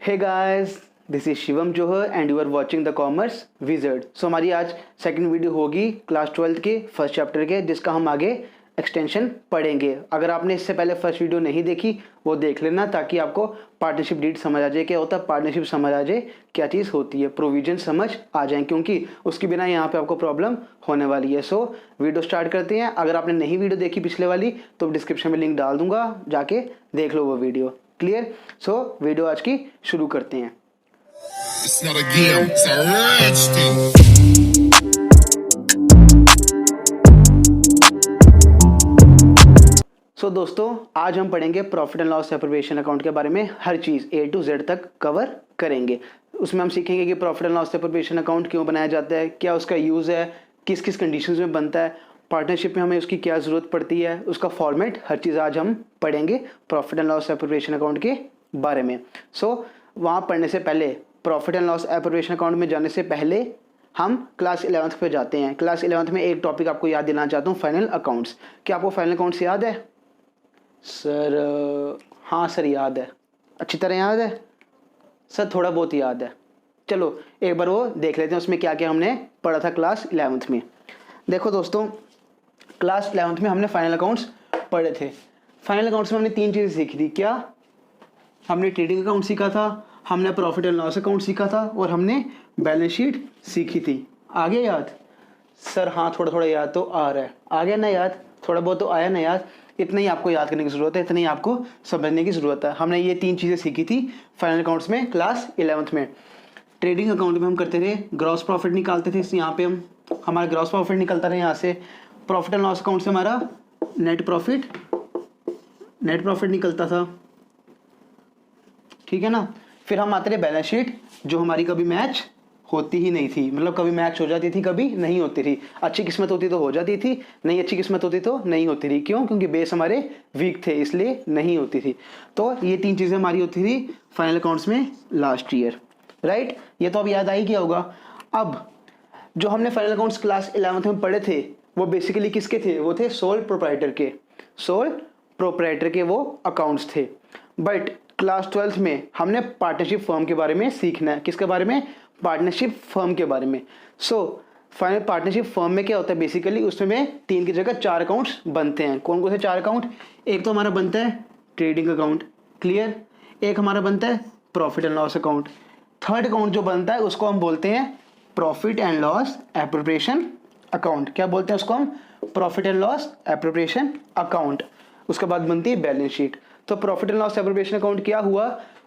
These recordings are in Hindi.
Hey guys, this is Shivam Johar and you are watching the commerce wizard. So हमारी आज सेकंड वीडियो होगी क्लास 12th के फर्स्ट चैप्टर के, जिसका हम आगे एक्सटेंशन पढ़ेंगे। अगर आपने इससे पहले फर्स्ट वीडियो नहीं देखी वो देख लेना, ताकि आपको पार्टनरशिप डीड समझ आ जाए क्या होता है, पार्टनरशिप समझ आ जाए क्या चीज़ होती है, प्रोविजन समझ आ जाए, क्योंकि उसके बिना यहाँ पे आपको प्रॉब्लम होने वाली है। सो वीडियो स्टार्ट करते हैं। अगर आपने नहीं वीडियो देखी पिछले वाली तो डिस्क्रिप्शन में लिंक डाल दूंगा, जाके देख लो वो वीडियो। क्लियर? सो वीडियो आज की शुरू करते हैं। It's not a game, it's a rich thing. सो दोस्तों, आज हम पढ़ेंगे profit and loss separation account के बारे में। हर चीज़ A to Z तक कवर करेंगे। उसमें हम सीखेंगे कि profit and loss separation account क्यों बनाया जाता है, क्या उसका यूज़ है, किस किस कंडीशंस में बनता है, पार्टनरशिप में हमें उसकी क्या ज़रूरत पड़ती है, उसका फॉर्मेट, हर चीज़ आज हम पढ़ेंगे profit and loss separation account के बारे में। सो वहाँ पढ़ने से पहले, profit and loss appropriation account में जाने से पहले हम क्लास 11th पे जाते हैं। क्लास 11th में एक टॉपिक आपको याद दिलाना चाहता हूँ, फाइनल अकाउंट्स। क्या आपको फाइनल अकाउंट्स याद है सर? हाँ सर, याद है। अच्छी तरह याद है सर? थोड़ा बहुत याद है। चलो एक बार वो देख लेते हैं उसमें क्या क्या हमने पढ़ा था क्लास 11th में। देखो दोस्तों, क्लास 11th में हमने फाइनल अकाउंट्स पढ़े थे। फाइनल अकाउंट्स में हमने तीन चीज़ें सीखी थी। क्या? हमने ट्रेडिंग अकाउंट सीखा था, हमने प्रॉफिट एंड लॉस अकाउंट सीखा था, और हमने बैलेंस शीट सीखी थी। आगे याद सर? हाँ, थोड़ा थोड़ा याद तो आ रहा है। आ गया ना याद? थोड़ा बहुत तो आया ना याद? इतना ही आपको याद करने की ज़रूरत है, इतना ही आपको समझने की ज़रूरत है। हमने ये तीन चीज़ें सीखी थी फाइनल अकाउंट्स में क्लास 11th में। ट्रेडिंग अकाउंट में हम करते थे, ग्रॉस प्रॉफिट निकालते थे। यहाँ पे हमारा ग्रॉस प्रॉफिट निकलता था यहाँ से। प्रॉफिट एंड लॉस अकाउंट से हमारा नेट प्रॉफिट निकलता था, ठीक है ना। फिर हम आते थे बैलेंस शीट, जो हमारी कभी मैच होती ही नहीं थी। मतलब कभी मैच हो जाती थी, कभी नहीं होती थी। अच्छी किस्मत होती तो हो जाती थी, नहीं अच्छी किस्मत होती तो नहीं होती थी। क्यों? क्योंकि बेस हमारे वीक थे, इसलिए नहीं होती थी। तो ये तीन चीज़ें हमारी होती थी फाइनल अकाउंट्स में लास्ट ईयर, राइट। ये तो अब याद आ ही गया होगा। अब जो हमने फाइनल अकाउंट्स क्लास 11th में पढ़े थे वो बेसिकली किसके थे? वो थे सोल प्रोप्राइटर के वो अकाउंट्स थे। बट क्लास 12th में हमने पार्टनरशिप फर्म के बारे में सीखना है। किसके बारे में? पार्टनरशिप फर्म के बारे में। सो फाइनल पार्टनरशिप फर्म में क्या होता है बेसिकली? उसमें तीन की जगह चार अकाउंट्स बनते हैं। कौन कौन से चार अकाउंट? एक तो हमारा बनता है ट्रेडिंग अकाउंट, क्लियर। एक हमारा बनता है profit and loss account. Third account जो बनता है उसको हम बोलते हैं profit and loss appropriation account. क्या बोलते हैं उसको हम? Profit and loss appropriation account. उसके बाद बनती है बैलेंस शीट। तो profit and loss appropriation account क्या हुआ?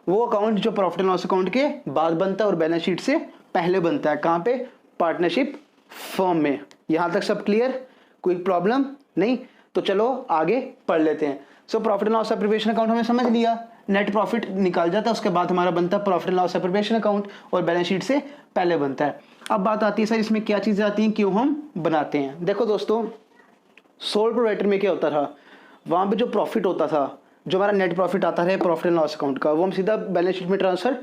वो अकाउंट जो प्रॉफिट एंड लॉस अकाउंट के बाद बनता है और बैलेंस शीट से पहले बनता है। कहाँ पे? पार्टनरशिप फर्म में। यहां तक सब क्लियर? कोई प्रॉब्लम नहीं? तो चलो आगे पढ़ लेते हैं। So profit and loss appropriation account हमें समझ लिया, नेट प्रॉफिट निकाल जाता है, उसके बाद हमारा बनता है profit and loss appropriation account, और बैलेंस शीट से पहले बनता है। अब बात आती है सर इसमें क्या चीज़ें आती हैं, क्यों हम बनाते हैं। देखो दोस्तों, सोल प्रोप्राइटर में क्या होता था? वहाँ पे जो प्रॉफिट होता था, जो हमारा नेट प्रॉफिट आता है प्रॉफिट एंड लॉस अकाउंट का, वो हम सीधा बैलेंस शीट में ट्रांसफर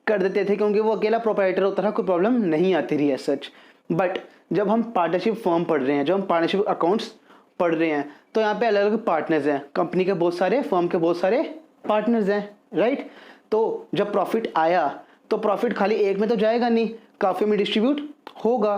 कर देते थे, क्योंकि वो अकेला प्रोप्राइटर होता था, कोई प्रॉब्लम नहीं आती थी एज सच। बट जब हम पार्टनरशिप फर्म पढ़ रहे हैं, जब हम पार्टनरशिप अकाउंट्स पढ़ रहे हैं, तो यहाँ पे अलग अलग पार्टनर्स हैं। कंपनी के बहुत सारे, फर्म के बहुत सारे पार्टनर्स हैं, राइट। तो जब प्रॉफिट आया तो प्रॉफिट खाली एक में तो जाएगा नहीं, काफ़ी में डिस्ट्रीब्यूट होगा।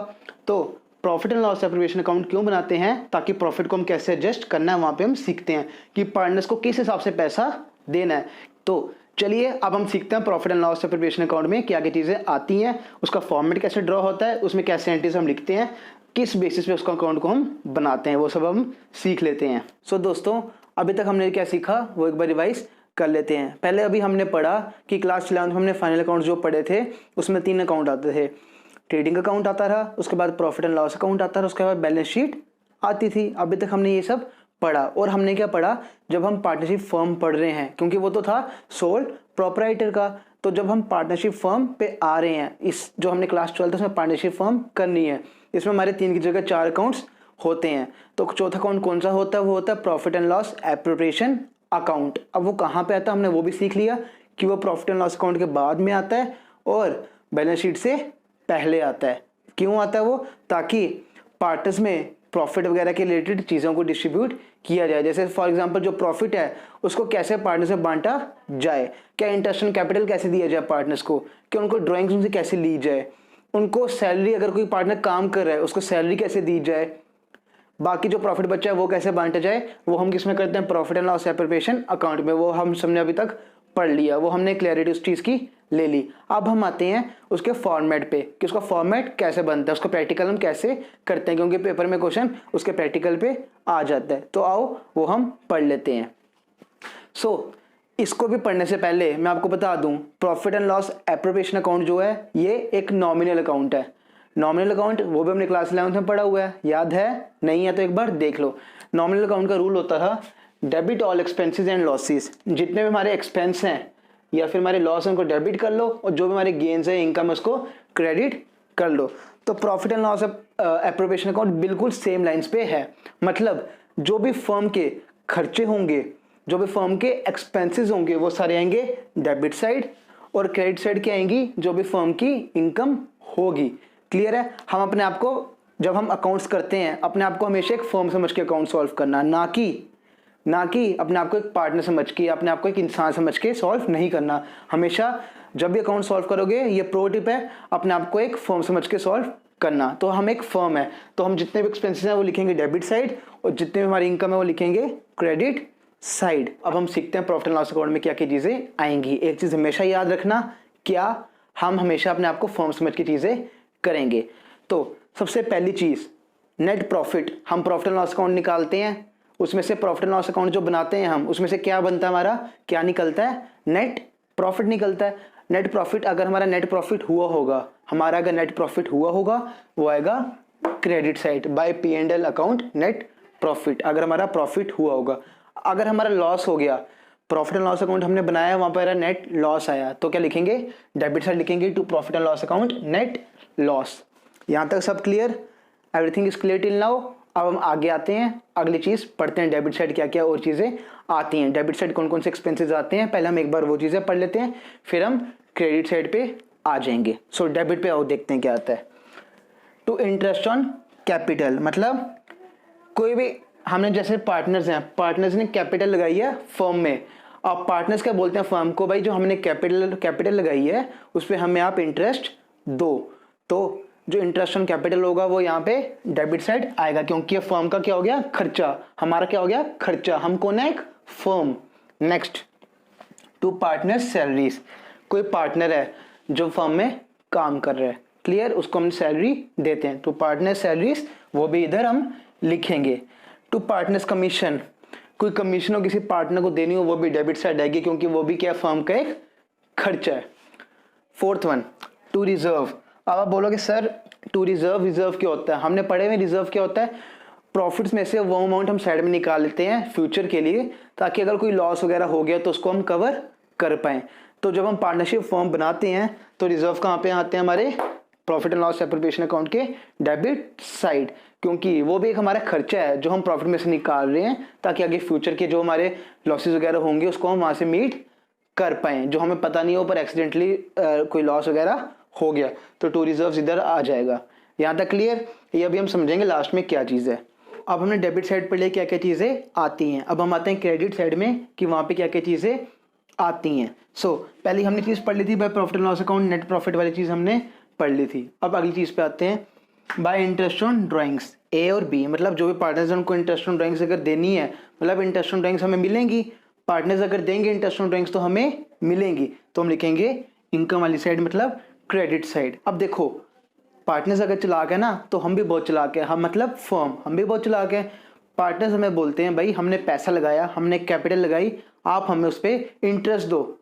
तो profit and loss appropriation account क्यों बनाते हैं? ताकि प्रॉफिट को हम कैसे एडजस्ट करना है वहाँ पे हम सीखते हैं कि पार्टनर्स को किस हिसाब से पैसा देना है। तो चलिए अब हम सीखते हैं profit and loss appropriation account में क्या क्या चीज़ें आती हैं, उसका फॉर्मेट कैसे ड्रॉ होता है, उसमें कैसे एंट्रीज हम लिखते हैं, किस बेसिस पे उसका अकाउंट को हम बनाते हैं, वो सब हम सीख लेते हैं। सो दोस्तों, अभी तक हमने क्या सीखा वो एक बार रिवाइज कर लेते हैं। पहले अभी हमने पढ़ा कि क्लास 11th में हमने फाइनल अकाउंट जो पढ़े थे उसमें तीन अकाउंट आते थे। ट्रेडिंग अकाउंट आता था, उसके बाद प्रॉफिट एंड लॉस अकाउंट आता था, उसके बाद बैलेंस शीट आती थी। अभी तक हमने ये सब पढ़ा। और हमने क्या पढ़ा? जब हम पार्टनरशिप फर्म पढ़ रहे हैं, क्योंकि वो तो था सोल प्रोप्राइटर का, तो जब हम पार्टनरशिप फर्म पे आ रहे हैं, इस जो हमने क्लास 12th उसमें पार्टनरशिप फर्म करनी है, इसमें हमारे तीन की जगह चार अकाउंट्स होते हैं। तो चौथा अकाउंट कौन सा होता है? वो होता है profit and loss appropriation account. अब वो कहाँ पे आता है हमने वो भी सीख लिया कि वो प्रॉफिट एंड लॉस अकाउंट के बाद में आता है और बैलेंस शीट से पहले आता है। क्यों आता है वो? ताकि पार्टनर्स में प्रॉफिट वगैरह के रिलेटेड चीज़ों को डिस्ट्रीब्यूट किया जाए। जैसे फॉर एग्जांपल जो प्रॉफिट है उसको कैसे पार्टनर्स में बांटा जाए, क्या इंटरेस्ट ऑन कैपिटल कैसे दिया जाए पार्टनर्स को, क्या उनको ड्राइंग्स उनसे कैसे ली जाए, उनको सैलरी अगर कोई पार्टनर काम कर रहा है उसको सैलरी कैसे दी जाए, बाकी जो प्रॉफिट बचा है वो कैसे बांटा जाए, वो हम किस में करते हैं, profit and loss appropriation account में। वो हम सबने अभी तक पढ़ लिया, वो हमने क्लैरिटी उस चीज़ की ले ली। अब हम आते हैं उसके फॉर्मेट पे कि उसका फॉर्मेट कैसे बनता है, उसका प्रैक्टिकल हम कैसे करते हैं, क्योंकि पेपर में क्वेश्चन उसके प्रैक्टिकल पे आ जाता है। तो आओ वो हम पढ़ लेते हैं। इसको भी पढ़ने से पहले मैं आपको बता दूं, profit and loss appropriation account जो है ये एक नॉमिनल अकाउंट है। नॉमिनल अकाउंट वो भी हमने क्लास 11th में पढ़ा हुआ है, याद है नहीं है तो एक बार देख लो। नॉमिनल अकाउंट का रूल होता था debit all expenses and losses, जितने भी हमारे एक्सपेंस हैं या फिर हमारे लॉस हैं उनको डेबिट कर लो और जो भी हमारे गेन्स है इनकम है उसको क्रेडिट कर लो। तो profit and loss appropriation account बिल्कुल सेम लाइंस पे है। मतलब जो भी फर्म के खर्चे होंगे, जो भी फर्म के एक्सपेंसेस होंगे वो सारे आएंगे डेबिट साइड, और क्रेडिट साइड क्या आएंगी, जो भी फर्म की इनकम होगी। क्लियर है। हम अपने आप को जब हम अकाउंट्स करते हैं अपने आप को हमेशा एक फर्म समझ के अकाउंट सॉल्व करना, ना कि अपने आप को एक पार्टनर समझ के, अपने आप को एक इंसान समझ के सॉल्व नहीं करना। हमेशा जब भी अकाउंट सॉल्व करोगे, ये प्रो टिप है, अपने आप को एक फर्म समझ के सॉल्व करना। तो हम एक फर्म है तो हम जितने भी एक्सपेंसेस हैं वो लिखेंगे डेबिट साइड और जितने भी हमारी इनकम है वो लिखेंगे क्रेडिट साइड। अब हम सीखते हैं प्रॉफिट एंड लॉस अकाउंट में क्या क्या चीजें आएंगी। एक चीज हमेशा याद रखना, क्या हम हमेशा अपने आप को फर्म समझ के चीजें करेंगे। तो सबसे पहली चीज नेट प्रॉफिट, हम प्रॉफिट एंड लॉस अकाउंट निकालते हैं, उसमें से प्रॉफिट एंड लॉस अकाउंट जो बनाते हैं हम, उसमें से क्या बनता है हमारा, क्या निकलता है, नेट प्रॉफिट निकलता है। नेट प्रॉफिट अगर हमारा नेट प्रॉफिट हुआ होगा, हमारा अगर नेट प्रॉफिट हुआ होगा वो आएगा credit side by P&L account net profit, अगर हमारा प्रॉफिट हुआ होगा। अगर हमारा लॉस हो गया, प्रॉफिट एंड लॉस अकाउंट हमने बनाया वहां पर नेट लॉस आया, तो क्या लिखेंगे, डेबिट साइड लिखेंगे to profit and loss account net loss. यहां तक सब clear, everything is clear till now. अब हम आगे आते हैं, अगली चीज पढ़ते हैं डेबिट साइड क्या क्या और चीजें आती हैं, डेबिट साइड कौन कौन से एक्सपेंसेस आते हैं। पहले हम एक बार वो चीजें पढ़ लेते हैं, फिर हम क्रेडिट साइड पे आ जाएंगे। सो डेबिट पे आओ, देखते हैं क्या आता है। टू इंटरेस्ट ऑन कैपिटल, मतलब कोई भी हमने जैसे पार्टनर्स हैं, पार्टनर्स ने कैपिटल लगाई है फर्म में। अब पार्टनर्स क्या बोलते हैं फर्म को, भाई जो हमने कैपिटल लगाई है उस पर हमें आप इंटरेस्ट दो। तो जो इंटरेस्ट ऑन कैपिटल होगा वो यहाँ पे डेबिट साइड आएगा, क्योंकि ये फर्म का क्या हो गया, खर्चा, हमारा क्या हो गया, खर्चा। हम कौन है, एक firm. Next to partners salaries, कोई पार्टनर है जो फर्म में काम कर रहा है, क्लियर, उसको हम सैलरी देते हैं। टू पार्टनर्स सैलरीज वो भी इधर हम लिखेंगे। टू पार्टनर्स कमीशन, कोई कमीशन हो किसी पार्टनर को देनी हो वो भी डेबिट साइड आएगी, क्योंकि वो भी क्या फर्म का एक खर्चा है। Fourth one two reserve. अब आप बोलोगे सर टू रिजर्व, रिजर्व क्या होता है, हमने पढ़े में रिजर्व क्या होता है, प्रॉफिट्स में से वो अमाउंट हम साइड में निकाल लेते हैं फ्यूचर के लिए, ताकि अगर कोई लॉस वगैरह हो गया तो उसको हम कवर कर पाएं। तो जब हम पार्टनरशिप फॉर्म बनाते हैं तो रिजर्व कहाँ पे आते हैं, हमारे profit and loss appropriation account के डेबिट साइड, क्योंकि वो भी एक हमारा खर्चा है जो हम प्रॉफिट में से निकाल रहे हैं, ताकि आगे फ्यूचर के जो हमारे लॉसेस वगैरह होंगे उसको हम वहां से मीट कर पाएं, जो हमें पता नहीं हो पर एक्सीडेंटली कोई लॉस वगैरह हो गया तो टू रिजर्व इधर आ जाएगा। यहाँ तक क्लियर, ये अभी हम समझेंगे लास्ट में क्या चीज़ है। अब हमने डेबिट साइड पर ले क्या क्या चीज़ें आती हैं, अब हम आते हैं क्रेडिट साइड में कि वहाँ पे क्या क्या चीज़ें आती हैं। सो पहले हमने चीज़ पढ़ ली थी by profit and loss account net profit वाली चीज़ हमने पढ़ ली थी। अब अगली चीज़ पे आते हैं, बाय इंटरेस्ट ऑन ड्राइंग्स, ए और बी, मतलब जो भी पार्टनर्स उनको इंटरेस्ट ऑन ड्राइंग्स अगर देनी है, मतलब इंटरेस्ट ऑन ड्राइंग्स हमें मिलेंगी, पार्टनर्स अगर देंगे इंटरेस्ट ऑन ड्राइंग्स तो हमें मिलेंगी, तो हम लिखेंगे इनकम वाली साइड मतलब क्रेडिट साइड। अब देखो पार्टनर्स अगर चलाक है ना तो हम भी बहुत चलाक है, हम मतलब फर्म हम भी बहुत चलाक है। पार्टनर्स हमें बोलते हैं भाई हमने पैसा लगाया, हमने कैपिटल लगाई, आप हमें उस पर इंटरेस्ट दो,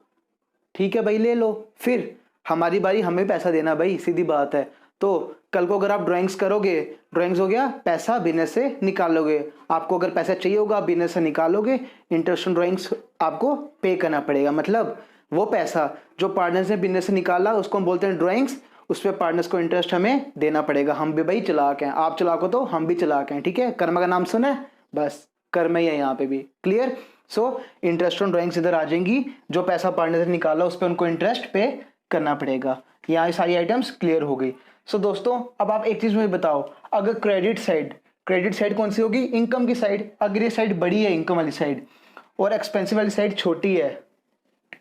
ठीक है भाई ले लो, फिर हमारी बारी हमें पैसा देना भाई, सीधी बात है। तो कल को अगर आप ड्राइंग्स करोगे, ड्राइंग्स हो गया पैसा बिजनेस से निकालोगे, आपको अगर पैसा चाहिए होगा बिजनेस से निकालोगे, इंटरेस्ट ऑन ड्राइंग्स आपको पे करना पड़ेगा। मतलब वो पैसा जो पार्टनर्स ने बिजनेस से निकाला उसको हम बोलते हैं ड्राइंग्स, उस पर पार्टनर्स को इंटरेस्ट हमें देना पड़ेगा। हम भी भाई चलाक हैं, आप चलाक हो तो हम भी चलाक हैं, ठीक है। कर्म का नाम सुना है, बस कर्म ही है यहाँ पे भी, clear. So interest on drawings इधर आ जाएंगी, जो पैसा पार्टनर से निकाला उस पर उनको इंटरेस्ट पे करना पड़ेगा। यहाँ सारी आइटम्स क्लियर हो गई। सो दोस्तों अब आप एक चीज मुझे बताओ, अगर क्रेडिट साइड कौन सी होगी, इनकम की साइड। अगर ये साइड बड़ी है इनकम वाली साइड और एक्सपेंसिव वाली साइड छोटी है,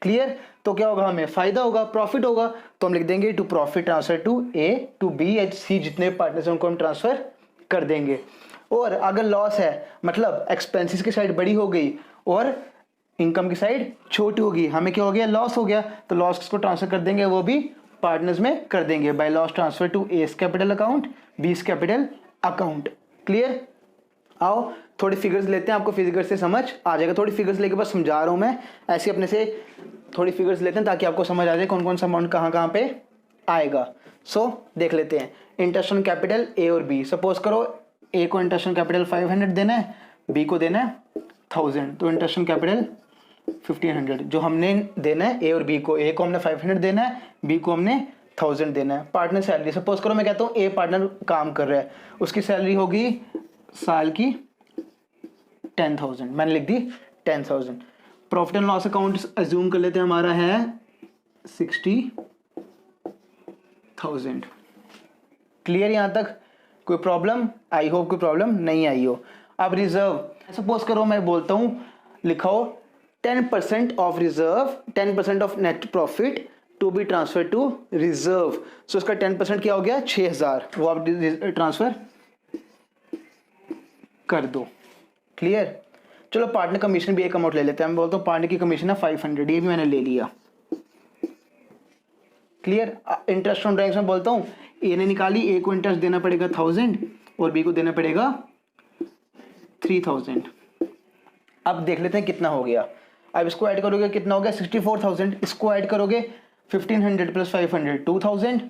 क्लियर, तो क्या होगा, हमें फायदा होगा, प्रॉफिट होगा। तो हम लिख देंगे to profit transfer to A to B H C, जितने पार्टनर्स हैं उनको हम ट्रांसफर कर देंगे। और अगर लॉस है मतलब एक्सपेंसेस की साइड बड़ी हो गई और इनकम की साइड छोटी होगी, हमें क्या हो गया, लॉस हो गया। तो लॉस को ट्रांसफर कर देंगे, वो भी पार्टनर्स में कर देंगे by loss transfer to A's capital account B's capital account. Clear. आओ थोड़ी फिगर्स लेते हैं, आपको फिगर्स से समझ आ जाएगा। थोड़ी फिगर्स लेके बस समझा रहा हूँ मैं, ऐसे अपने से थोड़ी फिगर्स लेते हैं ताकि आपको समझ आ जाए कौन कौन सा अमाउंट कहाँ कहाँ पे आएगा। सो देख लेते हैं। इंटरेस्ट ऑन कैपिटल ए और बी, सपोज करो ए को इंटरेस्ट ऑन कैपिटल 500 देना है, बी को देना है 1000, तो इंटरेस्ट ऑन कैपिटल 1500 जो हमने देना है ए और बी को। ए को हमने 500 देना है, बी को हमने 1000 देना है। पार्टनर सैलरी, सपोज करो मैं कहता हूँ ए पार्टनर काम कर रहा है, उसकी सैलरी होगी साल की 10,000, मैंने लिख दी 10,000। Profit and loss account assume कर लेते हैं, हमारा है 60,000। क्लियर यहाँ तक, कोई प्रॉब्लम? आई होप कोई प्रॉब्लम नहीं आई हो। अब रिजर्व, सपोज करो मैं बोलता हूँ लिखाओ 10% of reserve, 10% of net profit to be transfer to reserve. So इसका 10% क्या हो गया, 6,000, वो आप ट्रांसफर कर दो। क्लियर। चलो पार्टनर कमीशन भी एक अमाउंट ले लेते हैं, मैं बोलता हूँ पार्टनर की कमीशन है 500, ये भी मैंने ले लिया। क्लियर। इंटरेस्ट ऑन ड्राइंग्स में बोलता हूँ ए ने निकाली, ए को इंटरेस्ट देना पड़ेगा 1000 और बी को देना पड़ेगा 3000। अब देख लेते हैं कितना हो गया। अब इसको ऐड करोगे कितना हो गया, 64,000। इसको ऐड करोगे 1500 प्लस 500 2000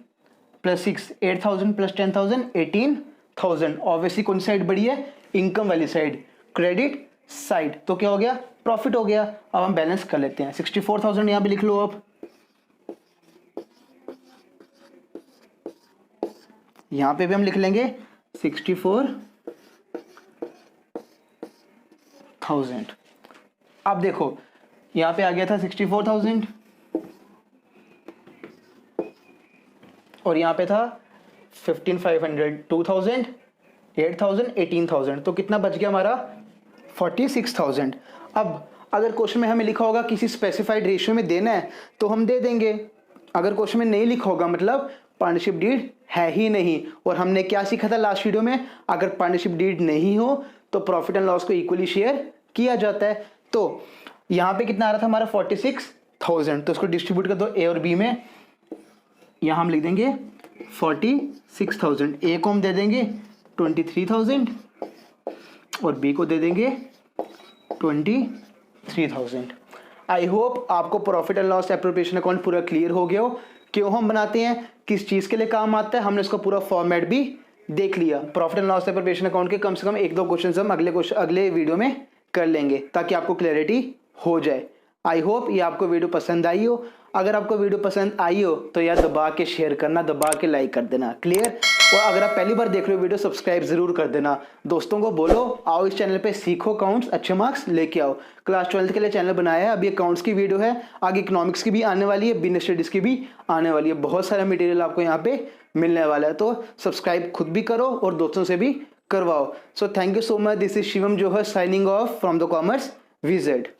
प्लस 6 8000 प्लस 10,000 18,000। ऑब्वियसली कौन सी साइड बड़ी है, इनकम वाली साइड, क्रेडिट साइड, तो क्या हो गया, प्रॉफिट हो गया। अब हम बैलेंस कर लेते हैं। 64,000 यहां पे लिख लो। अब यहां पे भी हम लिख लेंगे 64,000। अब देखो यहां पे आ गया था 64,000 और यहां पे था 15,500 2000 8,000 18,000, तो कितना बच गया हमारा 46,000। अब अगर क्वेश्चन में हमें लिखा होगा किसी स्पेसिफाइड रेशियो में देना है तो हम दे देंगे। अगर क्वेश्चन में नहीं लिखा होगा मतलब पार्टनरशिप डीड है ही नहीं। और हमने क्या सीखा था लास्ट वीडियो में, अगर पार्टनरशिप डीड नहीं हो तो प्रॉफिट एंड लॉस को इक्वली शेयर किया जाता है। तो यहाँ पे कितना आ रहा था हमारा 46,000, तो इसको डिस्ट्रीब्यूट कर दो ए और बी में। यहाँ हम लिख देंगे 46,000, ए को हम दे देंगे 23,000 और बी को दे देंगे 23,000। आई होप आपको profit and loss appropriation account पूरा क्लियर हो गया हो, क्यों हम बनाते हैं, किस चीज़ के लिए काम आता है, हमने इसका पूरा फॉर्मेट भी देख लिया। Profit and loss appropriation account के कम से कम 1-2 क्वेश्चन हम अगले वीडियो में कर लेंगे ताकि आपको क्लैरिटी हो जाए। आई होप ये आपको वीडियो पसंद आई हो। अगर आपको वीडियो पसंद आई हो तो यार दबा के शेयर करना, दबा के लाइक कर देना। क्लियर। और अगर आप पहली बार देख रहे हो वीडियो, सब्सक्राइब जरूर कर देना। दोस्तों को बोलो आओ इस चैनल पे सीखो अकाउंट्स, अच्छे मार्क्स लेके आओ। क्लास 12 के लिए चैनल बनाया है, अभी अकाउंट्स की वीडियो है, आगे इकोनॉमिक्स की भी आने वाली है, बिजनेस स्टडीज की भी आने वाली है। बहुत सारा मटेरियल आपको यहाँ पे मिलने वाला है, तो सब्सक्राइब खुद भी करो और दोस्तों से भी करवाओ। So thank you so much. This is Shivam Johar signing off from the commerce visit.